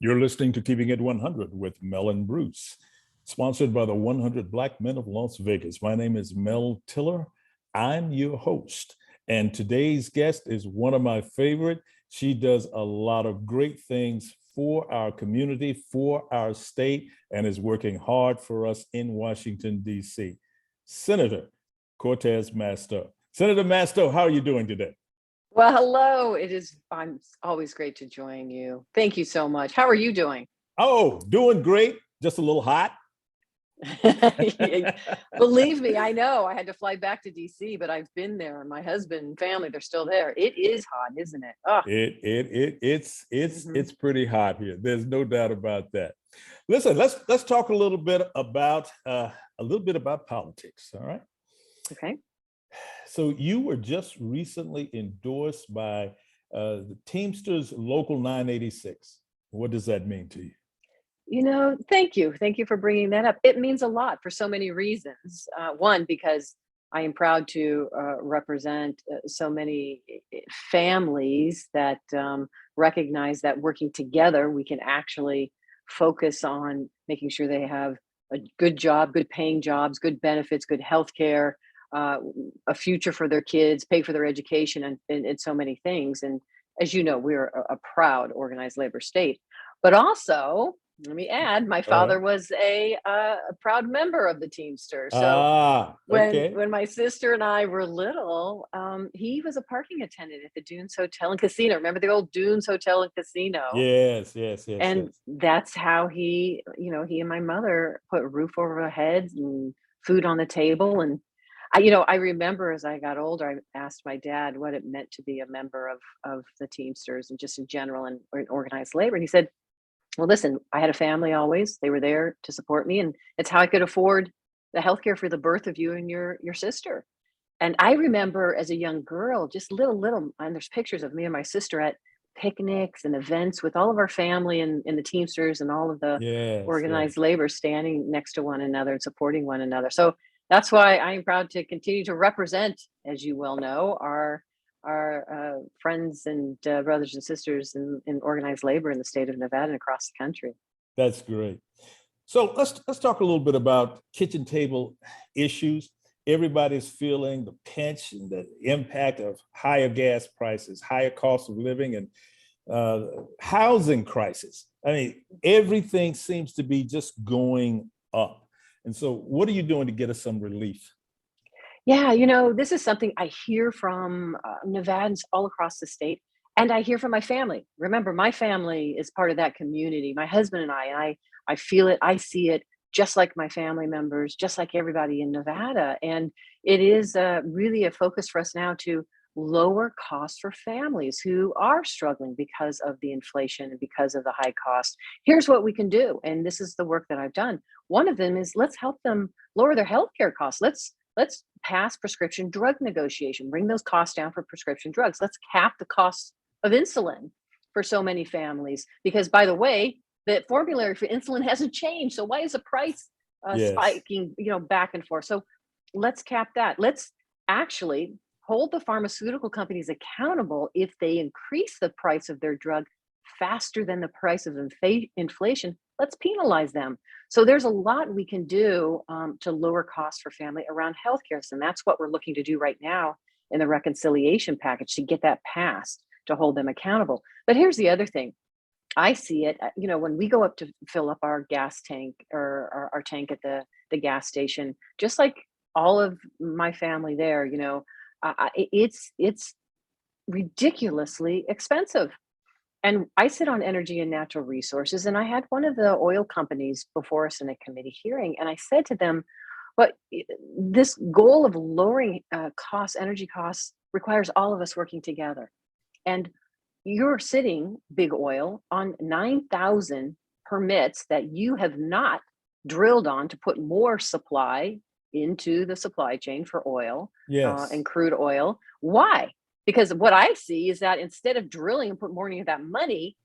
You're listening to Keeping It 100 with Mel and Bruce, sponsored by the 100 Black Men of Las Vegas. My name is Mel Tillar. I'm your host. And today's guest is one of my favorite. She does a lot of great things for our community, for our state, and is working hard for us in Washington, D.C. Senator Cortez Masto. Senator Masto, how are you doing today? Well, hello. I'm always great to join you. Thank you so much. How are you doing? Oh, doing great. Just a little hot. Believe me, I know. I had to fly back to DC, but I've been there, and my husband and family, they're still there. It is hot, isn't it? Oh. It's pretty hot here. There's no doubt about that. Listen, let's talk a little bit about politics. All right. Okay. So you were just recently endorsed by the Teamsters Local 986. What does that mean to you? Thank you. Thank you for bringing that up. It means a lot for so many reasons. One, because I am proud to represent so many families that recognize that working together, we can actually focus on making sure they have a good job, good paying jobs, good benefits, good health care, a future for their kids, pay for their education, and so many things. And as you know, we're a proud organized labor state. But also, let me add, my father was a proud member of the Teamsters. So when my sister and I were little, he was a parking attendant at the Dunes Hotel and Casino. Remember the old Dunes Hotel and Casino? Yes. And that's how he and my mother put a roof over our heads and food on the table. And I remember as I got older, I asked my dad what it meant to be a member of the Teamsters and just in general and organized labor. And he said, well, listen, I had a family always. They were there to support me. And it's how I could afford the healthcare for the birth of you and your sister. And I remember as a young girl, just little, and there's pictures of me and my sister at picnics and events with all of our family and the Teamsters and all of the organized labor standing next to one another and supporting one another. So that's why I am proud to continue to represent, as you well know, our friends and brothers and sisters in organized labor in the state of Nevada and across the country. That's great. So let's talk a little bit about kitchen table issues. Everybody's feeling the pinch and the impact of higher gas prices, higher cost of living, and housing crisis. I mean, everything seems to be just going up. And so what are you doing to get us some relief? Yeah, this is something I hear from Nevadans all across the state, and I hear from my family. Remember, my family is part of that community. My husband and I feel it, I see it, just like my family members, just like everybody in Nevada. And it is really a focus for us now to lower costs for families who are struggling because of the inflation and because of the high cost. Here's what we can do, and this is the work that I've done. One of them is let's help them lower their healthcare costs. Let's pass prescription drug negotiation, bring those costs down for prescription drugs. Let's cap the cost of insulin for so many families, because by the way, the formulary for insulin hasn't changed. So why is the price spiking, back and forth? So let's cap that. Let's actually hold the pharmaceutical companies accountable if they increase the price of their drug faster than the price of inflation. Let's penalize them. So there's a lot we can do to lower costs for family around healthcare. And that's what we're looking to do right now in the reconciliation package, to get that passed, to hold them accountable. But here's the other thing. I see it, when we go up to fill up our gas tank or our tank at the gas station, just like all of my family there, it's ridiculously expensive. And I sit on energy and natural resources, and I had one of the oil companies before us in a committee hearing, and I said to them, but this goal of lowering energy costs requires all of us working together. And you're sitting, big oil, on 9,000 permits that you have not drilled on to put more supply into the supply chain for oil and crude oil. Why? Because what I see is that instead of drilling and put more of that money,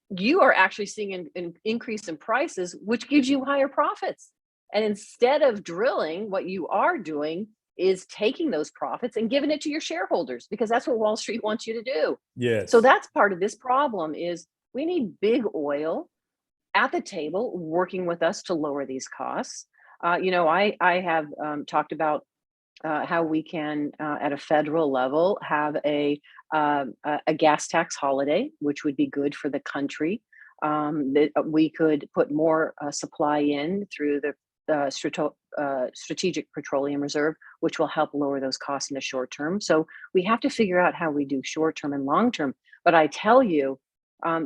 you are actually seeing an increase in prices, which gives you higher profits. And instead of drilling, what you are doing is taking those profits and giving it to your shareholders, because that's what Wall Street wants you to do. Yes. So that's part of this problem is We need big oil at the table working with us to lower these costs. I have talked about how we can, at a federal level, have a gas tax holiday, which would be good for the country. That we could put more supply in through the Strategic Petroleum Reserve, which will help lower those costs in the short term. So we have to figure out how we do short term and long term. But I tell you,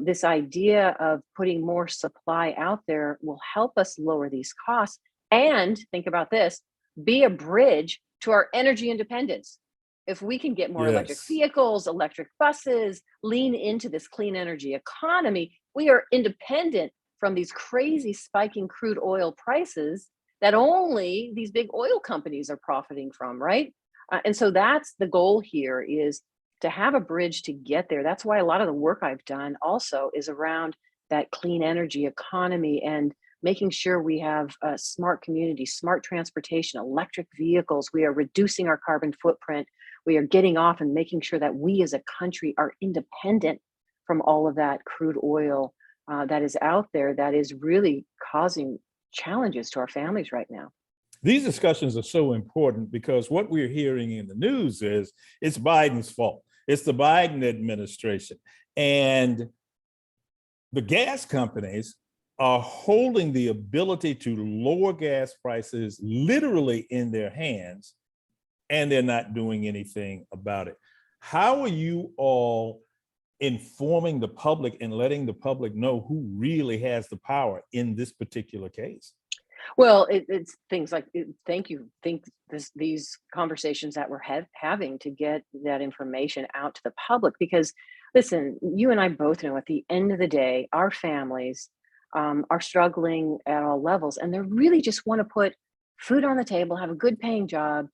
this idea of putting more supply out there will help us lower these costs. And think about this, be a bridge to our energy independence. If we can get more electric Yes. vehicles, electric buses, lean into this clean energy economy, we are independent from these crazy spiking crude oil prices that only these big oil companies are profiting from, right? And so that's the goal here, is to have a bridge to get there. That's why a lot of the work I've done also is around that clean energy economy and making sure we have smart communities, smart transportation, electric vehicles. We are reducing our carbon footprint. We are getting off and making sure that we as a country are independent from all of that crude oil that is out there, that is really causing challenges to our families right now. These discussions are so important because what we're hearing in the news is it's Biden's fault. It's the Biden administration. And the gas companies are holding the ability to lower gas prices literally in their hands, and they're not doing anything about it. How are you all informing the public and letting the public know who really has the power in this particular case? Well, it's things like, these conversations that we're having to get that information out to the public. Because, listen, you and I both know at the end of the day, our families are struggling at all levels, and they really just want to put food on the table, have a good paying job,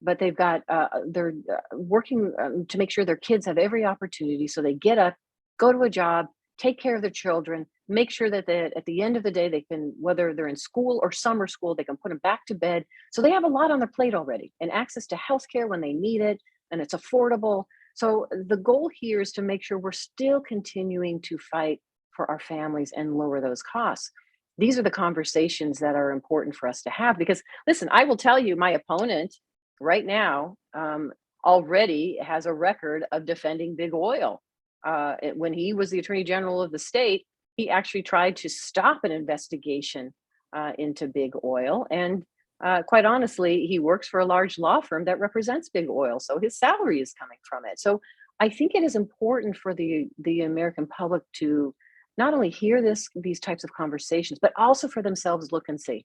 but they're working to make sure their kids have every opportunity. So they get up, go to a job, take care of their children, make sure that at the end of the day, they can, whether they're in school or summer school, they can put them back to bed. So they have a lot on their plate already, and access to healthcare when they need it, and it's affordable. So the goal here is to make sure we're still continuing to fight for our families and lower those costs. These are the conversations that are important for us to have, because, listen, I will tell you, my opponent right now already has a record of defending big oil. When he was the attorney general of the state, he actually tried to stop an investigation into big oil. And quite honestly, he works for a large law firm that represents big oil. So his salary is coming from it. So I think it is important for the American public to not only hear these types of conversations, but also for themselves look and see.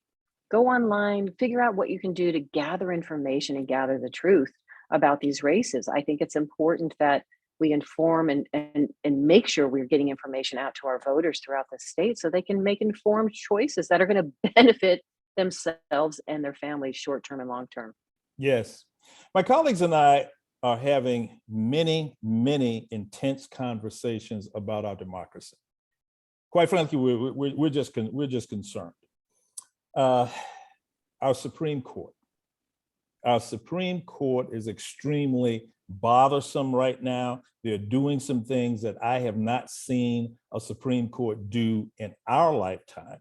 Go online, figure out what you can do to gather information and gather the truth about these races. I think it's important that we inform and make sure we're getting information out to our voters throughout the state so they can make informed choices that are going to benefit themselves and their families short term and long term. Yes. My colleagues and I are having many, many intense conversations about our democracy. Quite frankly, we're just concerned. Our Supreme Court. Our Supreme Court is extremely bothersome right now. They're doing some things that I have not seen a Supreme Court do in our lifetime.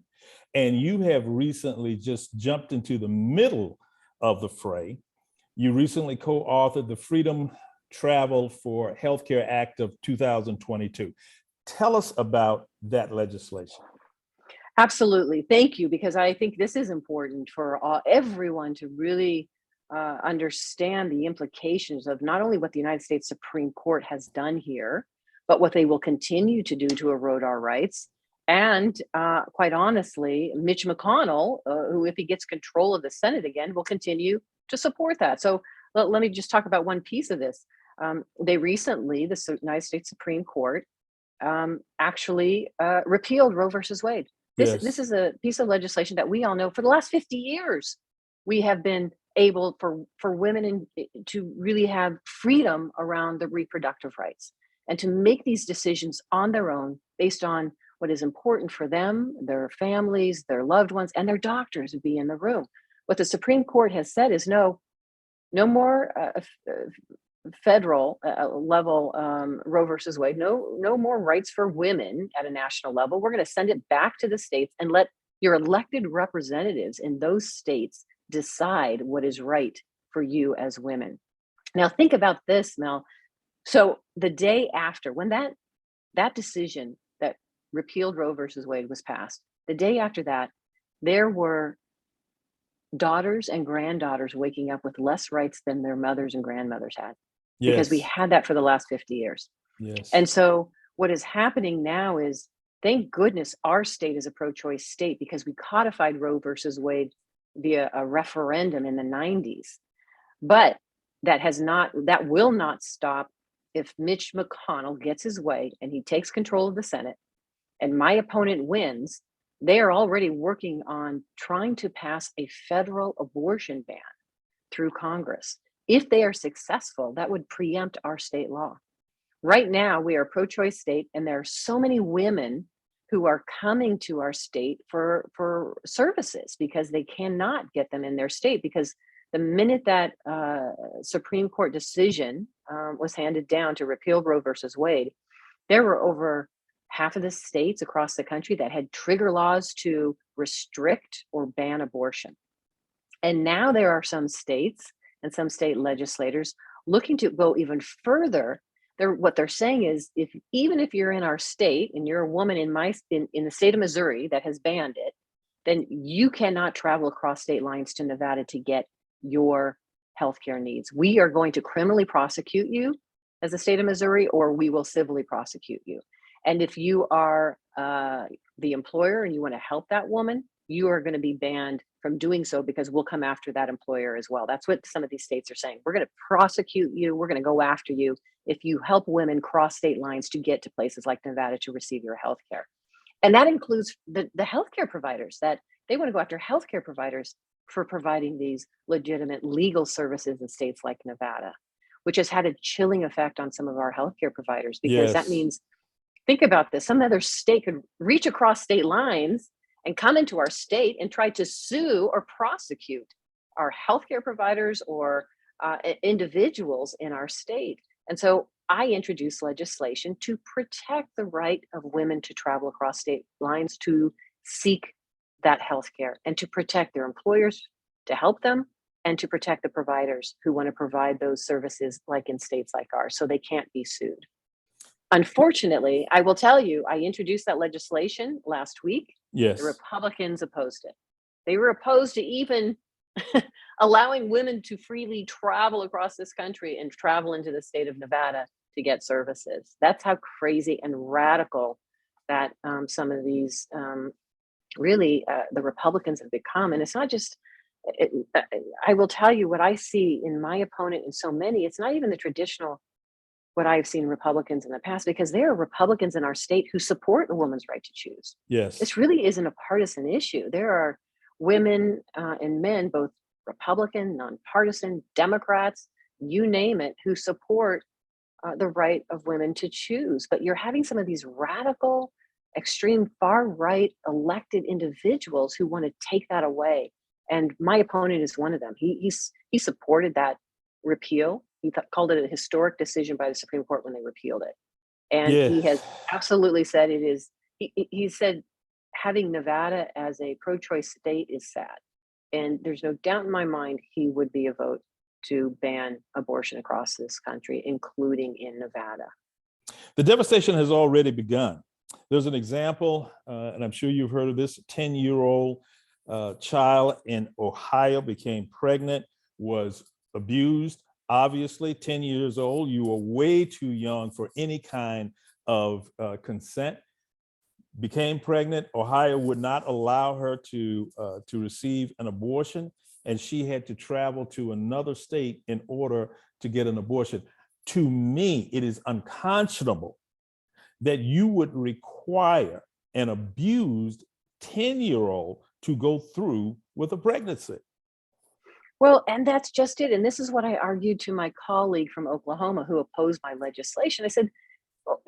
And you have recently just jumped into the middle of the fray. You recently co-authored the Freedom Travel for Healthcare Act of 2022. Tell us about that legislation. Absolutely. Thank you, because I think this is important for everyone to really understand the implications of not only what the United States Supreme Court has done here, but what they will continue to do to erode our rights. And quite honestly, Mitch McConnell, who, if he gets control of the Senate again, will continue to support that. So let me just talk about one piece of this. They recently, the United States Supreme Court, actually repealed Roe versus Wade. This is a piece of legislation that we all know for the last 50 years we have been able for women to really have freedom around the reproductive rights and to make these decisions on their own based on what is important for them, their families, their loved ones, and their doctors to be in the room. What the Supreme Court has said is no more federal level Roe versus Wade, no more rights for women at a national level. We're going to send it back to the states and let your elected representatives in those states decide what is right for you as women. Now, think about this, Mel. So the day after, when that decision that repealed Roe versus Wade was passed, the day after that, there were daughters and granddaughters waking up with less rights than their mothers and grandmothers had, because we Yes. had that for the last 50 years. Yes. And so what is happening now is, thank goodness our state is a pro-choice state, because we codified Roe versus Wade via a referendum in the 90s. But that will not stop if Mitch McConnell gets his way and he takes control of the Senate and my opponent wins. They are already working on trying to pass a federal abortion ban through Congress. If they are successful, that would preempt our state law. Right now, we are a pro-choice state, and there are so many women who are coming to our state for services because they cannot get them in their state, because the minute that Supreme Court decision was handed down to repeal Roe versus Wade, there were over half of the states across the country that had trigger laws to restrict or ban abortion. And now there are some states and some state legislators looking to go even further. What they're saying is, even if you're in our state and you're a woman in the state of Missouri that has banned it, then you cannot travel across state lines to Nevada to get your healthcare needs. We are going to criminally prosecute you as a state of Missouri, or we will civilly prosecute you. And if you are the employer and you want to help that woman, you are going to be banned from doing so, because we'll come after that employer as well. That's what some of these states are saying. We're going to prosecute you. We're going to go after you if you help women cross state lines to get to places like Nevada to receive your health care. And that includes the healthcare providers, that they want to go after healthcare providers for providing these legitimate legal services in states like Nevada, which has had a chilling effect on some of our healthcare providers, because that Yes. means, think about this, some other state could reach across state lines and come into our state and try to sue or prosecute our healthcare providers or individuals in our state. And so I introduced legislation to protect the right of women to travel across state lines to seek that healthcare, and to protect their employers to help them, and to protect the providers who want to provide those services, like in states like ours, so they can't be sued. Unfortunately, I will tell you, I introduced that legislation last week. The Yes. Republicans opposed it. They were opposed to even allowing women to freely travel across this country and travel into the state of Nevada to get services. That's how crazy and radical that some of these the Republicans have become. And it's not just, I will tell you what I see in my opponent and so many, it's not even the traditional, what I've seen Republicans in the past, because there are Republicans in our state who support a woman's right to choose. Yes. This really isn't a partisan issue. There are women and men, both Republican, nonpartisan, Democrats, you name it, who support the right of women to choose. But you're having some of these radical, extreme, far right elected individuals who want to take that away. And my opponent is one of them. He supported that repeal. He called it a historic decision by the Supreme Court when they repealed it. And he has Yes. absolutely said it is, he said having Nevada as a pro-choice state is sad. And there's no doubt in my mind he would be a vote to ban abortion across this country, including in Nevada. The devastation has already begun. There's an example, and I'm sure you've heard of this, 10-year-old child in Ohio became pregnant, was abused. Obviously, 10 years old, you are way too young for any kind of consent. Became pregnant. Ohio would not allow her to receive an abortion, and she had to travel to another state in order to get an abortion. To me, it is unconscionable that you would require an abused 10-year-old to go through with a pregnancy. Well, and that's just it. And this is what I argued to my colleague from Oklahoma who opposed my legislation. I said, well,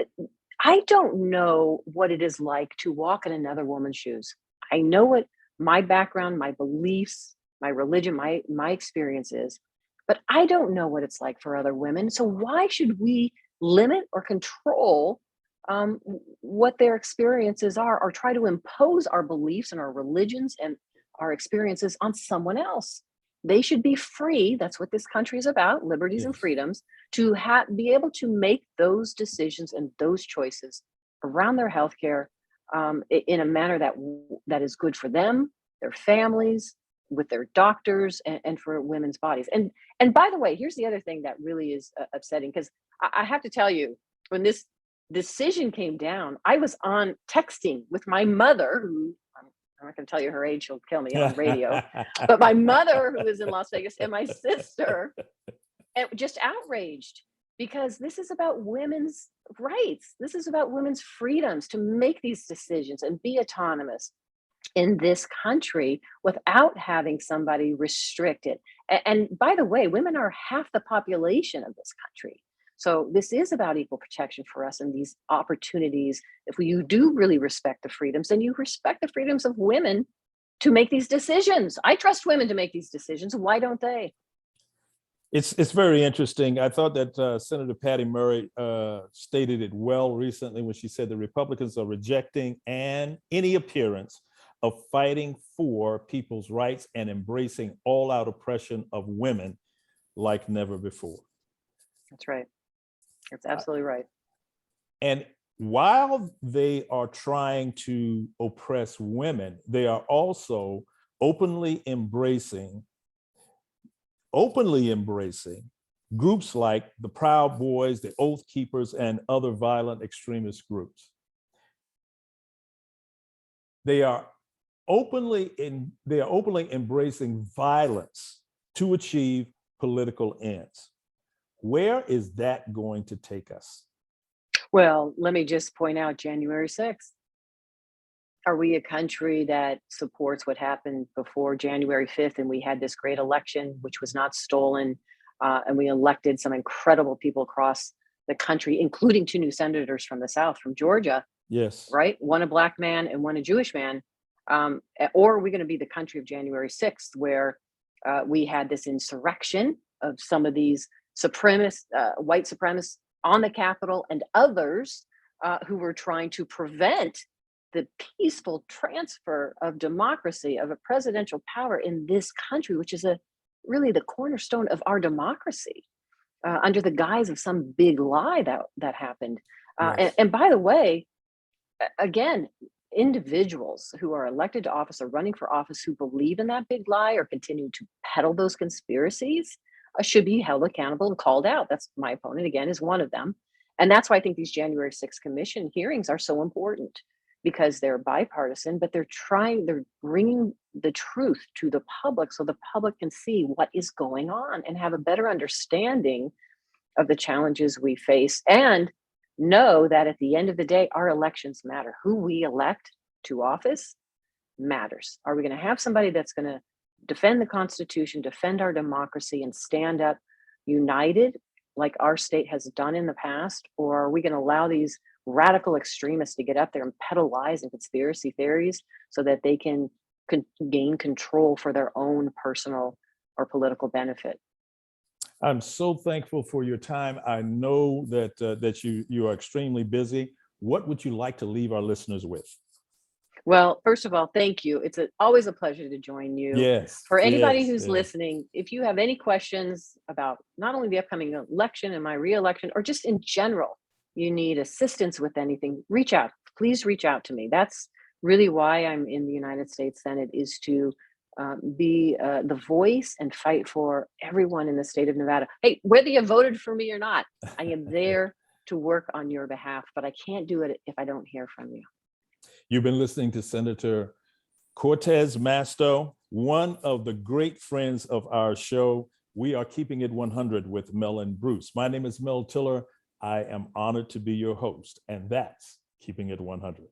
I don't know what it is like to walk in another woman's shoes. I know what my background, my beliefs, my religion, my experience is. but I don't know what it's like for other women. So why should we limit or control what their experiences are, or try to impose our beliefs and our religions and our experiences on someone else? They should be free. That's what this country is about, liberties and Yes. freedoms, to be able to make those decisions and those choices around their healthcare, in a manner that is good for them, their families, with their doctors, and for women's bodies. And by the way, here's the other thing that really is upsetting, because I have to tell you, when this decision came down, I was on texting with my mother, who I'm not going to tell you her age; she'll kill me on radio. But my mother, who is in Las Vegas, and my sister, and just outraged, because this is about women's rights. This is about women's freedoms to make these decisions and be autonomous in this country without having somebody restrict it. And by the way, women are half the population of this country. So this is about equal protection for us and these opportunities. If you do really respect the freedoms, then you respect the freedoms of women to make these decisions. I trust women to make these decisions. Why don't they? It's very interesting. I thought that Senator Patty Murray stated it well recently when she said the Republicans are rejecting any appearance of fighting for people's rights and embracing all-out oppression of women like never before. That's right. That's absolutely right. And while they are trying to oppress women, they are also openly embracing groups like the Proud Boys, the Oath Keepers, and other violent extremist groups. They are openly embracing violence to achieve political ends. Where is that going to take us? Well, let me just point out January 6th. Are we a country that supports what happened before January 5th, and we had this great election, which was not stolen, and we elected some incredible people across the country, including two new senators from the South, from Georgia, Yes. right? One a Black man and one a Jewish man. Or are we going to be the country of January 6th, where we had this insurrection of some of these white supremacists on the Capitol, and others who were trying to prevent the peaceful transfer of democracy, of a presidential power in this country, which is really the cornerstone of our democracy, under the guise of some big lie that happened. Yes. And by the way, again, individuals who are elected to office or running for office who believe in that big lie or continue to peddle those conspiracies should be held accountable and called out. That's my opponent, again, is one of them. And that's why I think these January 6th commission hearings are so important, because they're bipartisan, but they're bringing the truth to the public so the public can see what is going on and have a better understanding of the challenges we face, and know that at the end of the day, our elections matter. Who we elect to office matters. Are we going to have somebody that's going to defend the Constitution, defend our democracy, and stand up united like our state has done in the past? Or are we going to allow these radical extremists to get up there and peddle lies and conspiracy theories so that they can gain control for their own personal or political benefit? I'm so thankful for your time. I know that you are extremely busy. What would you like to leave our listeners with? Well, first of all, thank you. It's always a pleasure to join you. Yes, For anybody yes, who's yes. listening, if you have any questions about not only the upcoming election and my reelection, or just in general, you need assistance with anything, reach out. Please reach out to me. That's really why I'm in the United States Senate, is to be the voice and fight for everyone in the state of Nevada. Hey, whether you voted for me or not, I am there to work on your behalf, but I can't do it if I don't hear from you. You've been listening to Senator Cortez Masto, one of the great friends of our show. We are Keeping It 100 with Mel and Bruce. My name is Mel Tillar. I am honored to be your host, and that's Keeping It 100.